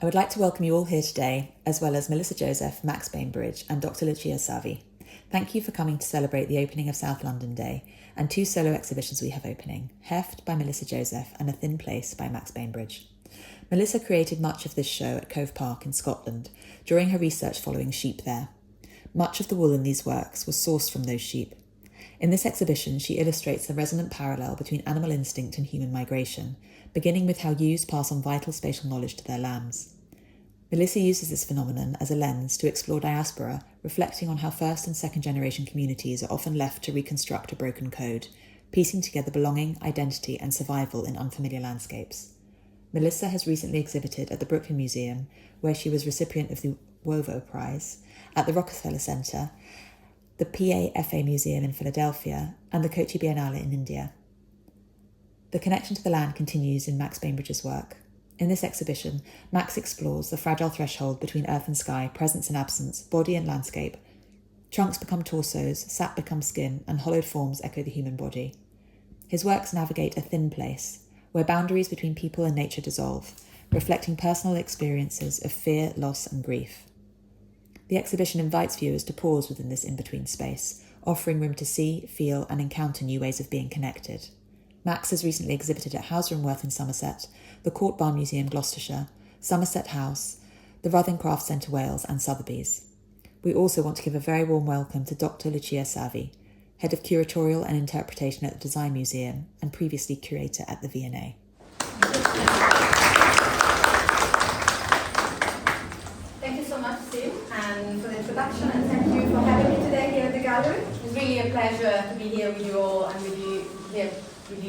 I would like to welcome you all here today, as well as Melissa Joseph, Max Bainbridge and Dr. Lucia Savi. Thank you for coming to celebrate the opening of South London Day and two solo exhibitions we have opening, Heft by Melissa Joseph and A Thin Place by Max Bainbridge. Melissa created much of this show at Cove Park in Scotland during her research following sheep there. Much of the wool in these works was sourced from those sheep. In this exhibition, she illustrates the resonant parallel between animal instinct and human migration, beginning with how ewes pass on vital spatial knowledge to their lambs. Melissa uses this phenomenon as a lens to explore diaspora, reflecting on how first and second generation communities are often left to reconstruct a broken code, piecing together belonging, identity, and survival in unfamiliar landscapes. Melissa has recently exhibited at the Brooklyn Museum, where she was recipient of the Wovo Prize, at the Rockefeller Center, the PAFA Museum in Philadelphia, and the Kochi Biennale in India. The connection to the land continues in Max Bainbridge's work. In this exhibition, Max explores the fragile threshold between earth and sky, presence and absence, body and landscape. Trunks become torsos, sap becomes skin, and hollowed forms echo the human body. His works navigate a thin place, where boundaries between people and nature dissolve, reflecting personal experiences of fear, loss, and grief. The exhibition invites viewers to pause within this in-between space, offering room to see, feel, and encounter new ways of being connected. Max has recently exhibited at Houser and Worth in Somerset, the Court Barn Museum Gloucestershire, Somerset House, the Ruthven Crafts Centre Wales, and Sotheby's. We also want to give a very warm welcome to Dr. Lucia Savi, Head of Curatorial and Interpretation at the Design Museum and previously Curator at the V&A. Thank you so much, Sue, and for the introduction, and thank you for having me today here at the gallery. It's really a pleasure to be here with you all and with you,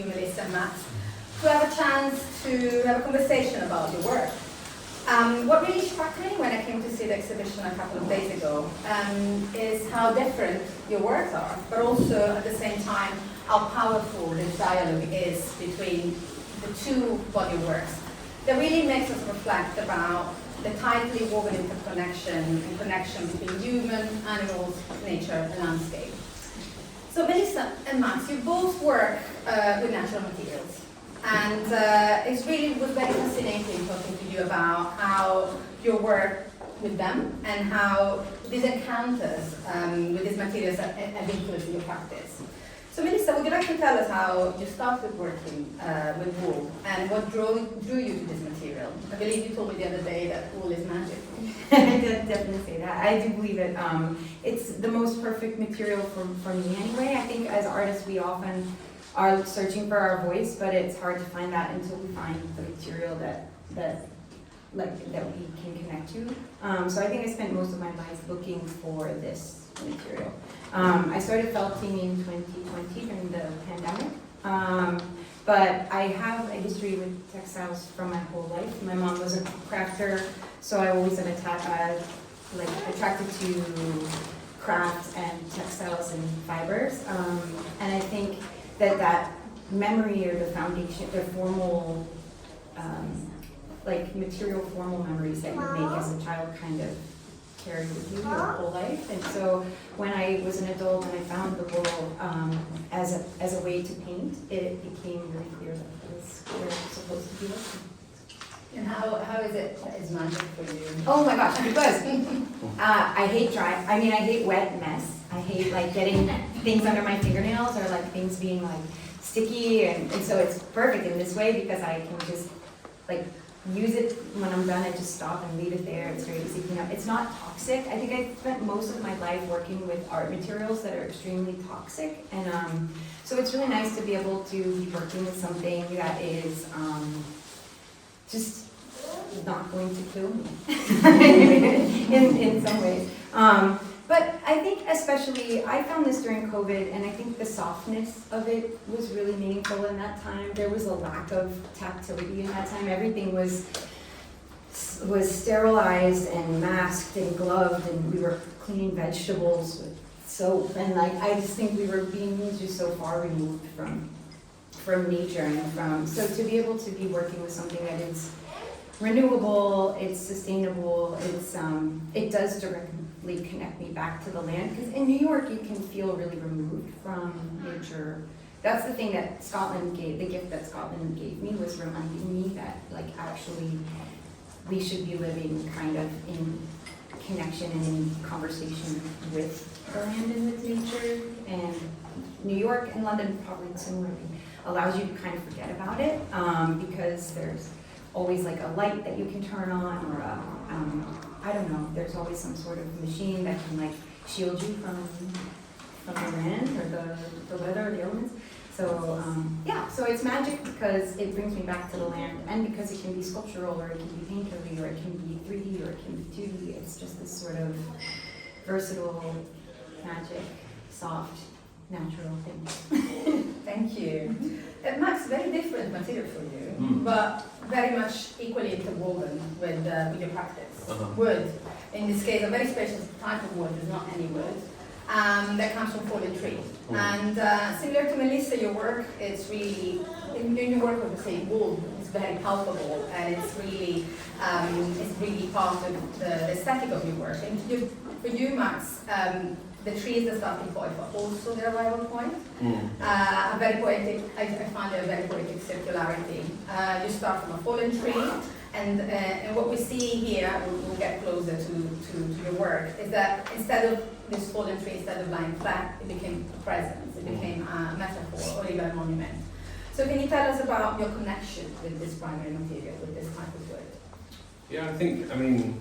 Melissa and Max, to have a chance to have a conversation about your work. What really struck me when I came to see the exhibition a couple of days ago is how different your works are, but also at the same time how powerful the dialogue is between the two body works that really makes us reflect about the tightly woven interconnection and connection between human, animals, nature, and landscape. So Melissa and Max, you both work with natural materials. And it was very fascinating talking to you about how your work with them and how these encounters with these materials have influenced your practice. So Melissa, would you like to tell us how you started working with wool and what drew you to this material? I believe you told me the other day that wool is magic. I did definitely say that. I do believe it. It's the most perfect material for me anyway. I think as artists we often are searching for our voice, but it's hard to find that until we find the material that we can connect to. So I think I spent most of my life looking for this material. I started felting in 2020 during the pandemic, but I have a history with textiles from my whole life. My mom was a crafter, so I always been attracted to crafts and textiles and fibers, and I think that memory or the foundation, the formal, material formal memories that you make as a child kind of carry with you your whole life. And so when I was an adult and I found the wool as a way to paint, it became really clear that it was where it was supposed to be working. And how is it as magic for you? Oh my gosh, because I hate wet mess. I hate getting things under my fingernails or things being sticky, and so it's perfect in this way because I can just use it when I'm done. I just stop and leave it there. It's very easy to clean up. It's not toxic. I think I spent most of my life working with art materials that are extremely toxic, and so it's really nice to be able to be working with something that is just not going to kill me in some ways. But I think especially, I found this during COVID, and I think the softness of it was really meaningful in that time. There was a lack of tactility in that time. Everything was sterilized and masked and gloved, and we were cleaning vegetables with soap. And I just think we were being just so far removed from nature and so to be able to be working with something that is renewable, it's sustainable, it does directly connect me back to the land, because in New York you can feel really removed from nature. That's the thing that Scotland gave, the gift that Scotland gave me was reminding me that actually we should be living kind of in connection and in conversation with the land and with nature. And New York and London probably similarly allows you to kind of forget about it, because there's always like a light that you can turn on, or I don't know, there's always some sort of machine that can like shield you from the land or the weather or the elements. So yeah, so it's magic because it brings me back to the land, and because it can be sculptural, or it can be painterly, or it can be 3D, or it can be 2D. It's just this sort of versatile, magic, soft, natural thing. Thank you. Max, very different material for you, but very much equally interwoven with your practice. Wood, in this case, a very special type of wood, is not any wood, that comes from fallen tree. And similar to Melissa, your work is really, in your work with the same wool, it's very palpable, and it's really part of the aesthetic of your work. And for you, Max, the tree is the starting point, but also the arrival point. A very poetic, I find it a very poetic circularity. You start from a fallen tree, and what we see here, we'll get closer to your work, is that instead of this fallen tree, instead of lying flat, it became a presence, it became a metaphor, or even a monument. So can you tell us about your connection with this primary material, with this type of wood? Yeah, I mean,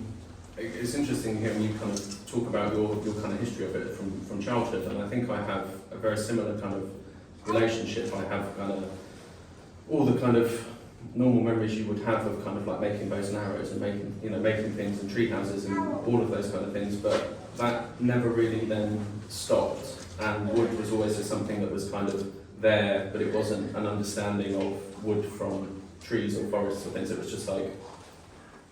it's interesting hearing you kind of talk about your kind of history of it from childhood, and I think I have a very similar kind of relationship. I have kind of all the kind of normal memories you would have of kind of like making bows and arrows and making things in tree houses and all of those kind of things, but that never really then stopped, and wood was always just something that was kind of there, but it wasn't an understanding of wood from trees or forests or things. It was just like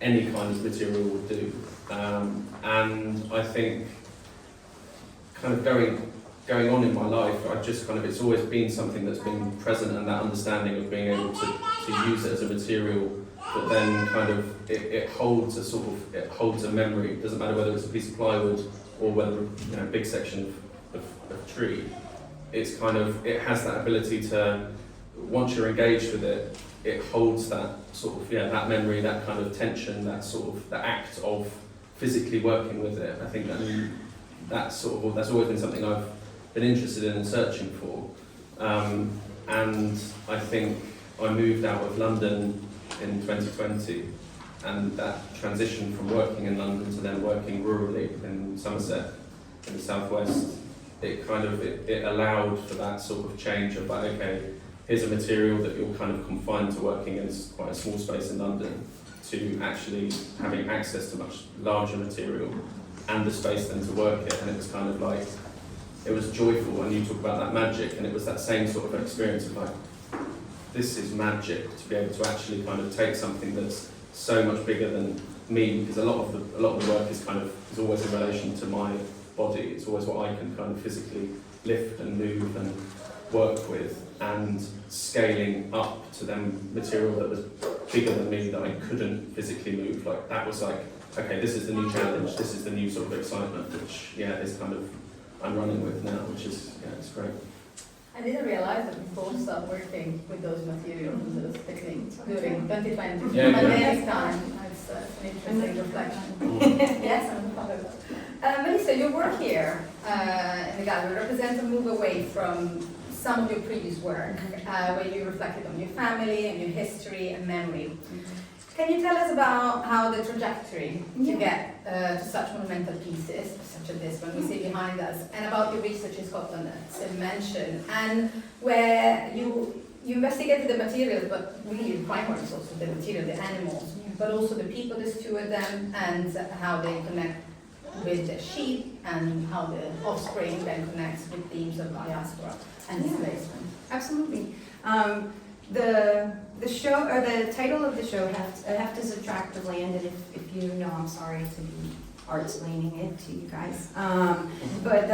any kind of material would do. And I think kind of going on in my life, it's always been something that's been present, and that understanding of being able to use it as a material, but then kind of it holds a memory. It doesn't matter whether it's a piece of plywood or whether a big section of tree. It's kind of, it has that ability to, once you're engaged with it, it holds that sort of, that memory, that kind of tension, that sort of, the act of physically working with it. I think that's always been something I've been interested in and searching for. And I think I moved out of London in 2020, and that transition from working in London to then working rurally in Somerset, in the southwest, it allowed for that sort of change of like, okay, here's a material that you're kind of confined to working in quite a small space in London, to actually having access to much larger material and the space then to work it. And it was kind of like, it was joyful, and you talk about that magic, and it was that same sort of experience of like, this is magic, to be able to actually kind of take something that's so much bigger than me, because a lot of the work is always in relation to my body. It's always what I can kind of physically lift and move and work with, and scaling up to them material that was bigger than me, that I couldn't physically move. Like, that was like, okay, this is the new challenge, this is the new sort of excitement, which is kind of, I'm running with now, which is, it's great. I didn't realize that we both started working with those materials and those techniques during 2020. But next time, it's an interesting reflection. Yes, I'm part of that. Melissa, your work here in the gallery represents a move away from some of your previous work, where you reflected on your family and your history and memory. Can you tell us about how the trajectory to get to such monumental pieces, such as this one we see behind us, and about your research in Scotland that Sim mentioned, and where you investigated the materials, but really the primary source of the material, the animals, but also the people that steward them, and how they connect with the sheep, and how the offspring then connects with themes of diaspora and displacement. Absolutely. The show, or the title of the show, Heft is a tract of land, and if you know, I'm sorry to be art-explaining it to you guys. But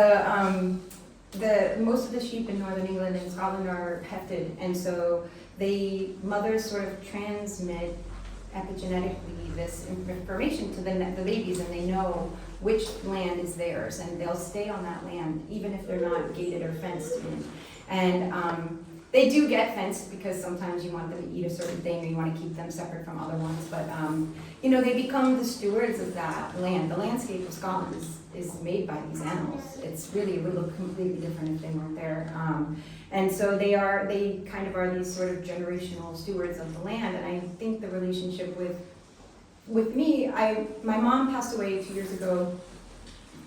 the most of the sheep in northern England and Scotland are hefted, and so mothers sort of transmit epigenetically this information to the babies, and they know which land is theirs, and they'll stay on that land even if they're not gated or fenced in. And they do get fenced because sometimes you want them to eat a certain thing or you want to keep them separate from other ones. But, you know, they become the stewards of that land. The landscape of Scotland is made by these animals. It would look completely different if they weren't there. And so they kind of are these sort of generational stewards of the land. And I think the relationship with me, my mom passed away 2 years ago.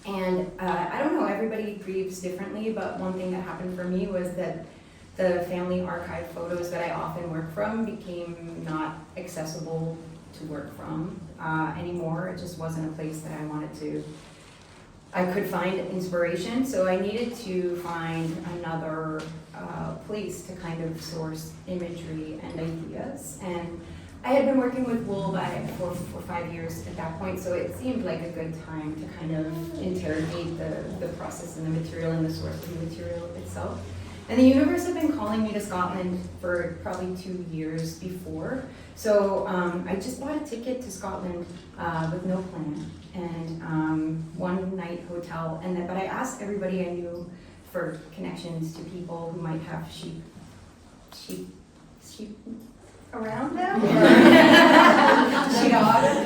And I don't know, everybody grieves differently, but one thing that happened for me was that the family archive photos that I often work from became not accessible to work from anymore. It just wasn't a place that I could find inspiration. So I needed to find another place to kind of source imagery and ideas. And I had been working with wool for 5 years at that point, so it seemed like a good time to kind of interrogate the process and the material and the source of the material itself. And the universe had been calling me to Scotland for probably 2 years before. So I just bought a ticket to Scotland with no plan and one night hotel. But I asked everybody I knew for connections to people who might have sheep around them,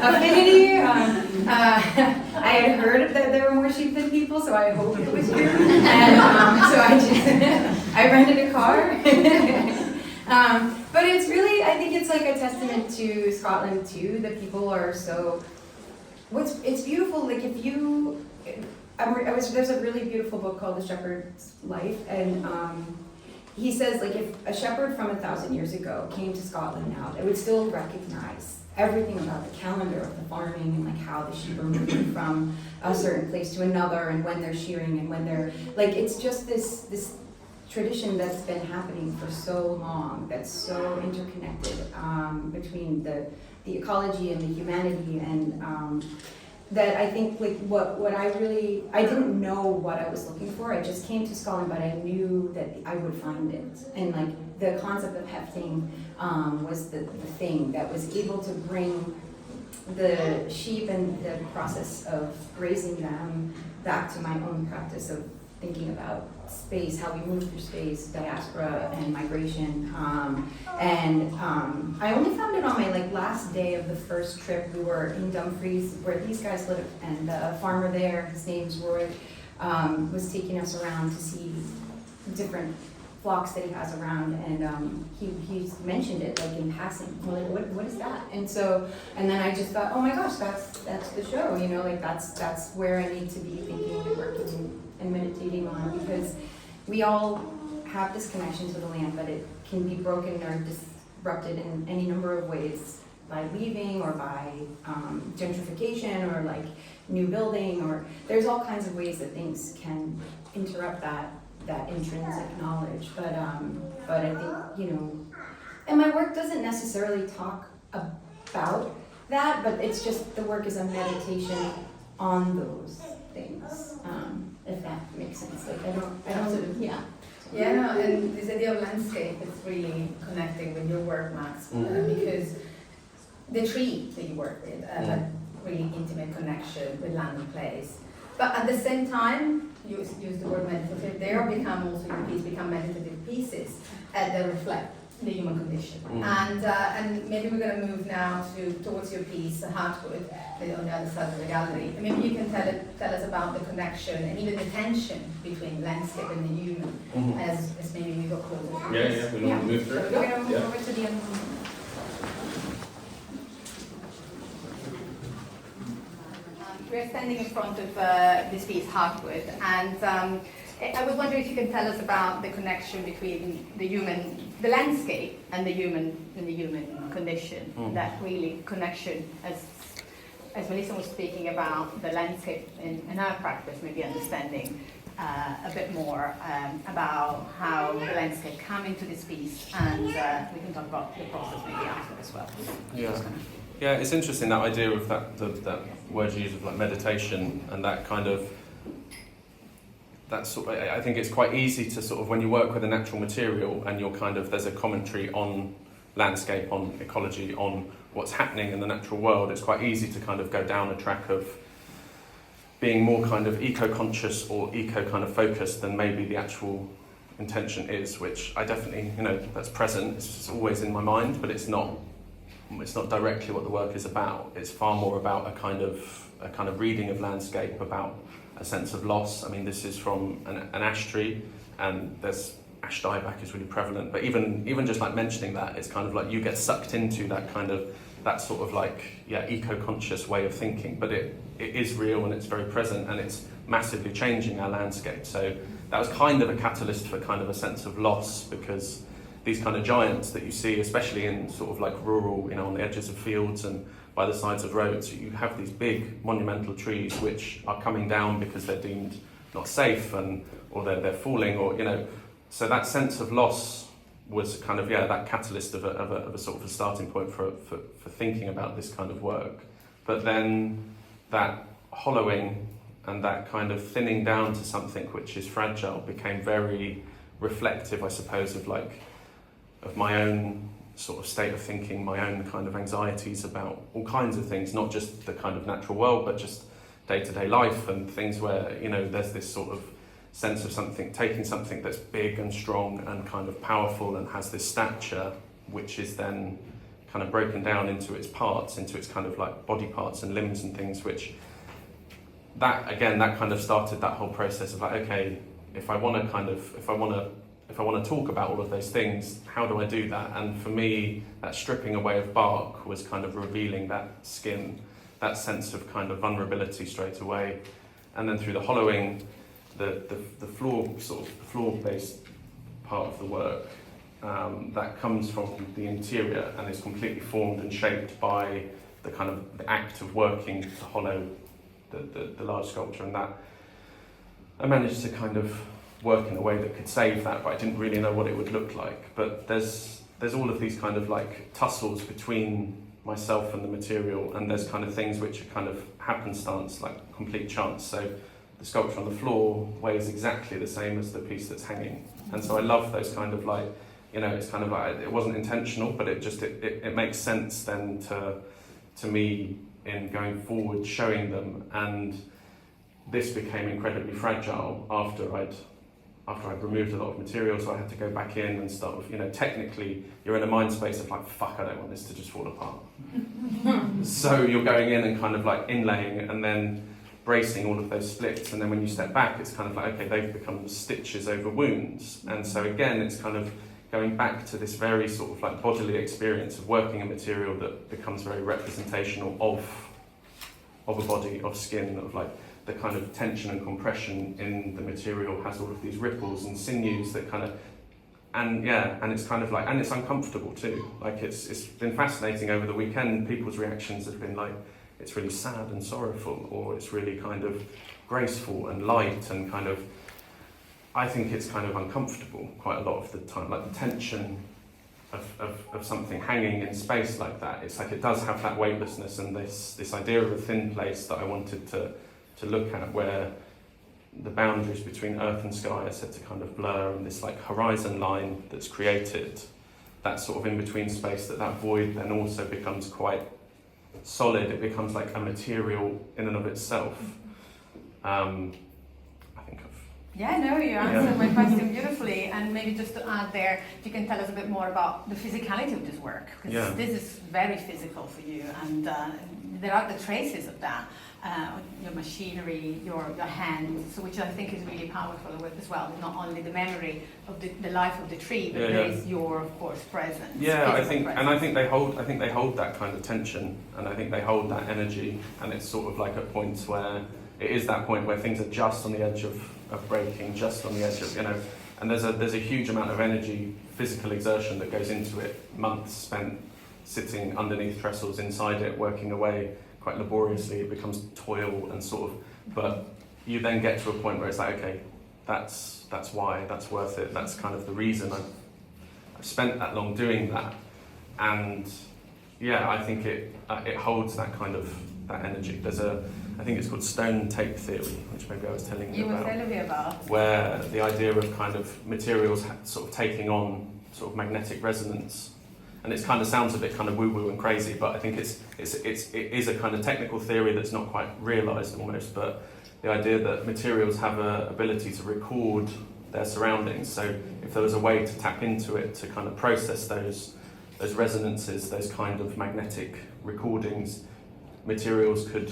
affinity. I had heard that there were more sheep than people, so I hoped it was true. And so I rented a car. But it's really, I think it's like a testament to Scotland too, that people are so. It's beautiful. Like if you, there's a really beautiful book called The Shepherd's Life, and. He says, like, if a shepherd from 1,000 years ago came to Scotland now, they would still recognize everything about the calendar of the farming and, like, how the sheep are moving from a certain place to another and when they're shearing and when they're, like, it's just this tradition that's been happening for so long, that's so interconnected between the ecology and the humanity and that I think like what I didn't know what I was looking for. I just came to Scotland, but I knew that I would find it. And like the concept of hefting was the thing that was able to bring the sheep and the process of raising them back to my own practice of thinking about space, how we move through space, diaspora and migration. I only found it on my last day of the first trip. We were in Dumfries where these guys live, and the farmer there, his name's Roy, was taking us around to see different flocks that he has around, and he mentioned it like in passing. We're like, what is that? And then I just thought, oh my gosh, that's the show, you know, like that's where I need to be thinking and working and meditating on, because we all have this connection to the land, but it can be broken or disrupted in any number of ways, by leaving or by gentrification or like new building, or there's all kinds of ways that things can interrupt that intrinsic knowledge. But I think, you know, and my work doesn't necessarily talk about that, but it's just the work is a meditation on those things. If that makes sense. Like I don't sort of, yeah. Yeah, no, and this idea of landscape is really connecting with your work, Max, because the tree that you work with has a really intimate connection with land and place. But at the same time, you use the word meditative, they are become meditative pieces that reflect the human condition. And maybe we're going to move now towards your piece, Heartwood, on the other side of the gallery. And maybe you can tell us about the connection and even the tension between landscape and the human, as maybe we go closer. Yeah, we want to move through it. We're going to move over to the other one. We're standing in front of this piece, Heartwood, and I was wondering if you can tell us about the connection between the landscape and the human condition. That really connection, as Melissa was speaking about the landscape in our practice, maybe understanding a bit more about how the landscape come into this piece, and we can talk about the process maybe after as well. Yeah, it's interesting, that idea of that word you use of like meditation, and that kind of, I think it's quite easy to sort of, when you work with a natural material and you're kind of, there's a commentary on landscape, on ecology, on what's happening in the natural world, it's quite easy to kind of go down a track of being more kind of eco-conscious or eco kind of focused than maybe the actual intention is, which I definitely, that's present. It's always in my mind, but it's not directly what the work is about. It's far more about a kind of reading of landscape, about a sense of loss. I mean, this is from an ash tree, and there's ash dieback is really prevalent, but even just like mentioning that, it's kind of like you get sucked into that sort of like, eco-conscious way of thinking, but it is real and it's very present and it's massively changing our landscape. So that was kind of a catalyst for kind of a sense of loss, because these kind of giants that you see, especially in sort of like rural, on the edges of fields and by the sides of roads, you have these big monumental trees which are coming down because they're deemed not safe or they're falling, or so that sense of loss was kind of that catalyst of a sort of a starting point for thinking about this kind of work. But then that hollowing and that kind of thinning down to something which is fragile became very reflective, I suppose, of my own sort of state of thinking, my own kind of anxieties about all kinds of things, not just the kind of natural world, but just day-to-day life and things where, there's this sort of sense of taking something that's big and strong and kind of powerful and has this stature, which is then kind of broken down into its parts, into its kind of like body parts and limbs and things, which that kind of started that whole process of like, okay, if I want to talk about all of those things, how do I do that? And for me, that stripping away of bark was kind of revealing that skin, that sense of kind of vulnerability straight away. And then through the hollowing, the floor-based part of the work, that comes from the interior and is completely formed and shaped by the kind of the act of working to hollow the large sculpture, and that I managed to kind of work in a way that could save that, but I didn't really know what it would look like. But there's all of these kind of like tussles between myself and the material, and there's kind of things which are kind of happenstance, like complete chance. So the sculpture on the floor weighs exactly the same as the piece that's hanging, and so I love those kind of like, it's kind of like, it wasn't intentional, but it makes sense then to me in going forward showing them. And this became incredibly fragile after I'd removed a lot of material, so I had to go back in and start with, technically you're in a mind space of like, fuck, I don't want this to just fall apart. So you're going in and kind of like inlaying and then bracing all of those splits, and then when you step back, it's kind of like, okay, they've become stitches over wounds. And so again, it's kind of going back to this very sort of like bodily experience of working a material that becomes very representational of a body, of skin, of like the kind of tension and compression in the material has all of these ripples and sinews that kind of, and it's kind of like, and it's uncomfortable too. Like it's been fascinating over the weekend, people's reactions have been like, it's really sad and sorrowful, or it's really kind of graceful and light and kind of, I think it's kind of uncomfortable quite a lot of the time, like the tension of something hanging in space like that. It's like it does have that weightlessness and this idea of a thin place that I wanted to look at, where the boundaries between earth and sky are said to kind of blur, and this like horizon line that's created, that sort of in-between space, that void then also becomes quite solid. It becomes like a material in and of itself. Yeah, no, you answered my question beautifully. And maybe just to add there, you can tell us a bit more about the physicality of this work, because this is very physical for you, and there are the traces of that, your machinery, your hands, so which I think is really powerful as well. Not only the memory of the life of the tree, but there is your, of course, presence. Yeah, I think they hold that kind of tension, and I think they hold that energy, and it's sort of like at points where it is that point where things are just on the edge of breaking, just on the edge of, and there's a huge amount of energy, physical exertion that goes into it, months spent sitting underneath trestles inside it, working away quite laboriously. It becomes toil and sort of, but you then get to a point where it's like, okay, that's why, that's worth it, that's kind of the reason I've spent that long doing that. And I think it holds that kind of, that energy. I think it's called stone tape theory, which maybe I was telling you about. You were telling me about. Where the idea of kind of materials sort of taking on sort of magnetic resonance, and it kind of sounds a bit kind of woo-woo and crazy, but I think it is a kind of technical theory that's not quite realised almost. But the idea that materials have an ability to record their surroundings. So if there was a way to tap into it to kind of process those resonances, those kind of magnetic recordings, materials could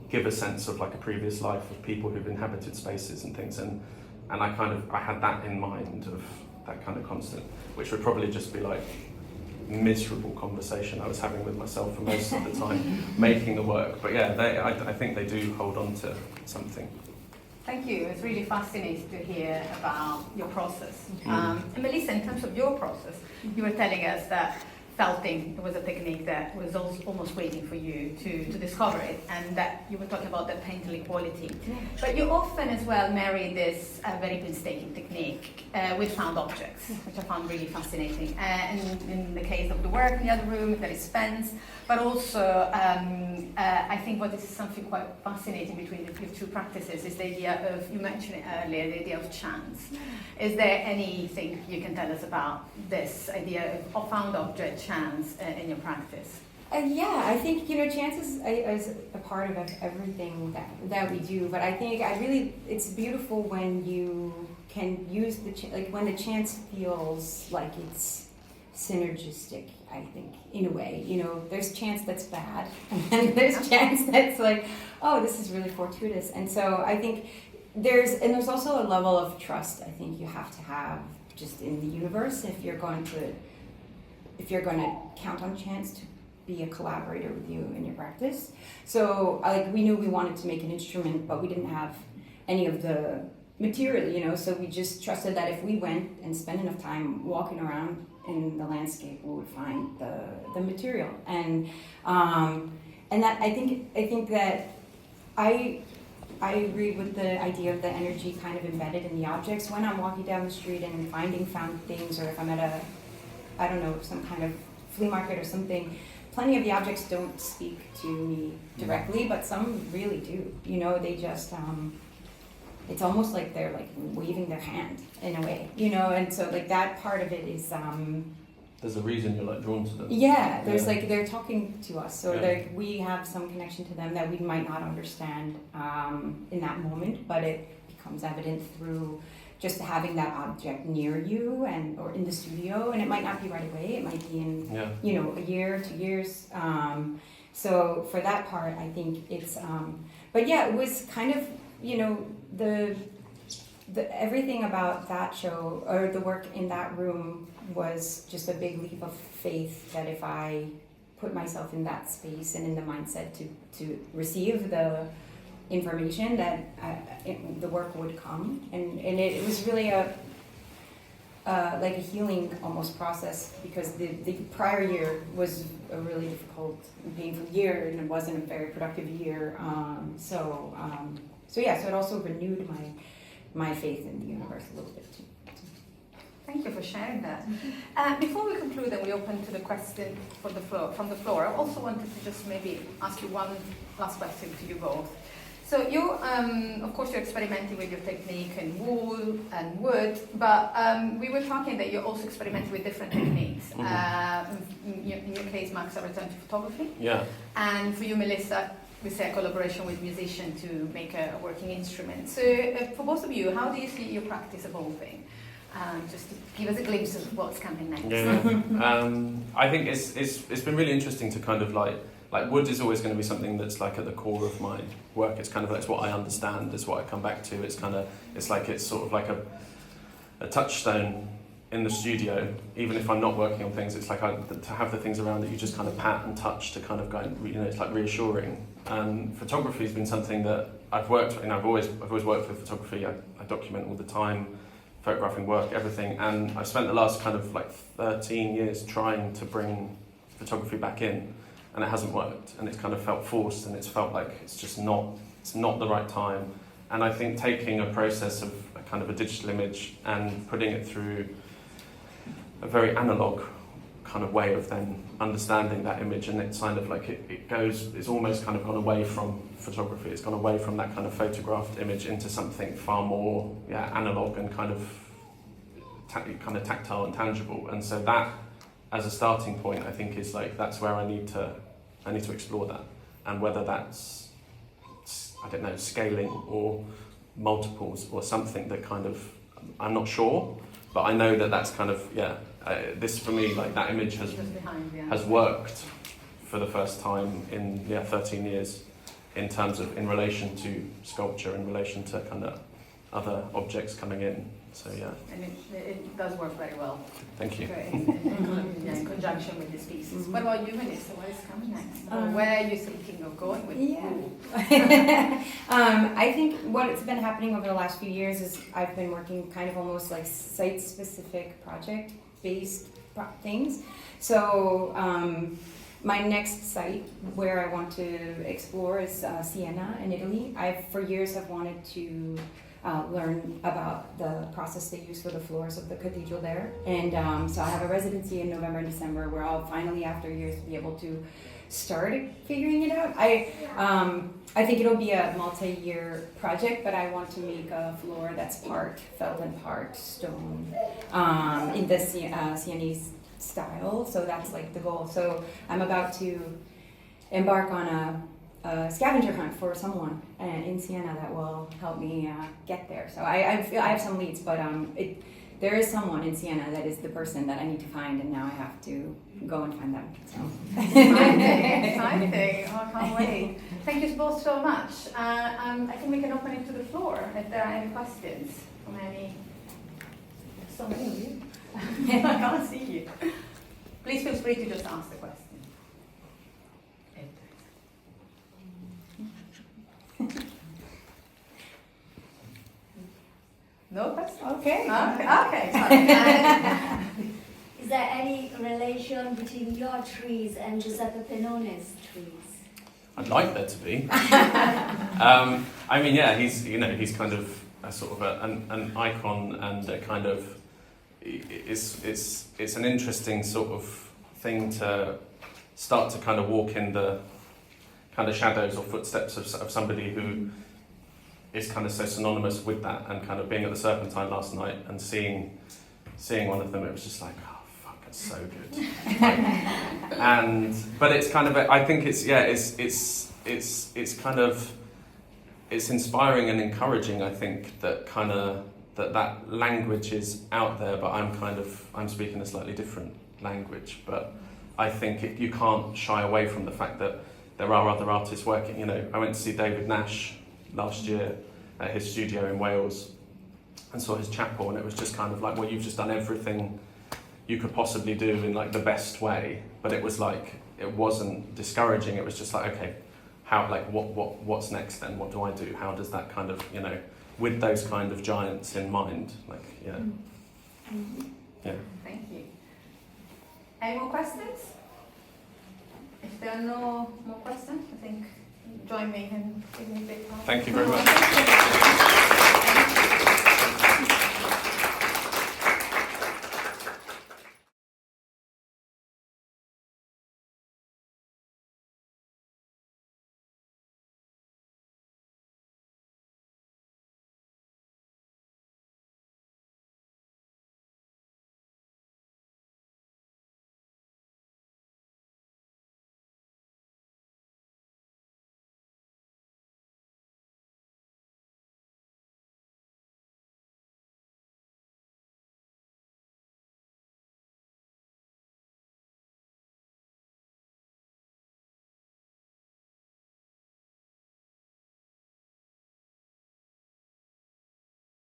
give a sense of like a previous life of people who've inhabited spaces and things, and I had that in mind, of that kind of constant, which would probably just be like miserable conversation I was having with myself for most of the time making the work. But yeah, I think they do hold on to something. Thank you. It's really fascinating to hear about your process. And Melissa, in terms of your process, you were telling us that felting was a technique that was almost waiting for you to discover it, and that you were talking about the painterly quality. But you often as well marry this very painstaking technique with found objects, which I found really fascinating. And in the case of the work in the other room, there is fence, but also I think what is something quite fascinating between your two practices is the idea of, you mentioned it earlier, the idea of chance. Is there anything you can tell us about this idea of found object chance in your practice? Yeah, I think, chance is a part of everything that we do, but I think it's beautiful when you can use when the chance feels like it's synergistic, I think, in a way. There's chance that's bad, and then there's chance that's like, oh, this is really fortuitous. And so I think there's also a level of trust I think you have to have just in the universe if you're going to count on chance to be a collaborator with you in your practice. So we knew we wanted to make an instrument, but we didn't have any of the material, so we just trusted that if we went and spent enough time walking around in the landscape, we would find the material. And that I think that I agree with the idea of the energy kind of embedded in the objects. When I'm walking down the street and finding found things, or if I'm at some kind of flea market or something, plenty of the objects don't speak to me directly, but some really do. They just, it's almost like they're like waving their hand in a way, and so that part of it is, there's a reason you're drawn to them. Yeah, there's they're talking to us, so we have some connection to them that we might not understand in that moment, but it becomes evident through just having that object near you or in the studio, and it might not be right away, it might be in a year, 2 years. So for that part, I think it's but yeah, it was kind of the everything about that show or the work in that room was just a big leap of faith that if I put myself in that space and in the mindset to receive the information, that the work would come, and it was really a healing almost process, because the prior year was a really difficult and painful year, and it wasn't a very productive year. So it also renewed my faith in the universe a little bit too. Thank you for sharing that. Before we conclude and we open to the question from the floor, I also wanted to just maybe ask you one last question to you both. So you, of course, you're experimenting with your technique in wool and wood, but we were talking that you're also experimenting with different techniques. In your case, Max, I returned to photography. Yeah. And for you, Melissa, we say a collaboration with musicians to make a working instrument. So for both of you, how do you see your practice evolving? Just to give us a glimpse of what's coming next. Yeah. I think it's been really interesting to kind of like wood is always going to be something that's like at the core of my work. It's kind of it's what I understand, it's what I come back to. It's sort of like a touchstone in the studio. Even if I'm not working on things, it's like to have the things around that you just kind of pat and touch to kind of go, it's like reassuring. And photography has been something that I've worked, I've always worked with photography. I document all the time, photographing work, everything, and I've spent the last kind of 13 years trying to bring photography back in, and it hasn't worked, and it's kind of felt forced, and it's felt like it's not the right time. And I think taking a process of a kind of a digital image and putting it through a very analog kind of way of then understanding that image, and it's kind of it's almost kind of gone away from photography. It's gone away from that kind of photographed image into something far more analog and kind of tactile and tangible. And so that, as a starting point, I think is that's where I need to explore that, and whether that's scaling or multiples or something that kind of I'm not sure, but I know that that's kind of, this for me, like that image has worked for the first time in 13 years in terms of in relation to sculpture, in relation to kind of other objects coming in. So and it does work very well. Thank you. In conjunction with these pieces. What about you, Melissa? What is coming next? Or where are you thinking of going with? I think what's been happening over the last few years is I've been working kind of almost like site-specific, project-based things. So my next site where I want to explore is Siena in Italy. For years have wanted to learn about the process they use for the floors of the cathedral there. And so I have a residency in November and December where I'll finally, after years, be able to start figuring it out. I think it'll be a multi-year project, but I want to make a floor that's part felt and part stone in the Sienese style. So that's like the goal. So I'm about to embark on a scavenger hunt for someone in Siena that will help me get there. So I feel I have some leads, but there is someone in Siena that is the person that I need to find, and now I have to go and find them. So. Exciting! Oh, I can't wait. Thank you both so much. I think we can open it to the floor if there are any questions from any. So many of you. I can't see you. Please feel free to just ask the question. No question? Okay. Is there any relation between your trees and Giuseppe Pinnone's trees? I'd like there to be. I mean, he's kind of a sort of an icon, and a kind of it's an interesting sort of thing to start to kind of walk in the kind of shadows or footsteps of somebody who is kind of so synonymous with that, and kind of being at the Serpentine last night and seeing one of them, it was just like, oh fuck, it's so good. But it's kind of, I think it's kind of, it's inspiring and encouraging. I think that kind of that language is out there, but I'm speaking a slightly different language. But I think you can't shy away from the fact that there are other artists working. I went to see David Nash last year at his studio in Wales and saw his chapel, and it was just kind of like, well, you've just done everything you could possibly do in like the best way, but it was like, it wasn't discouraging. It was just like, okay, how, like, what's next then? What do I do? How does that kind of, with those kind of giants in mind, like, yeah. Thank you. Any more questions? If there are no more questions, I think join me in giving me a big hand. Thank you very much.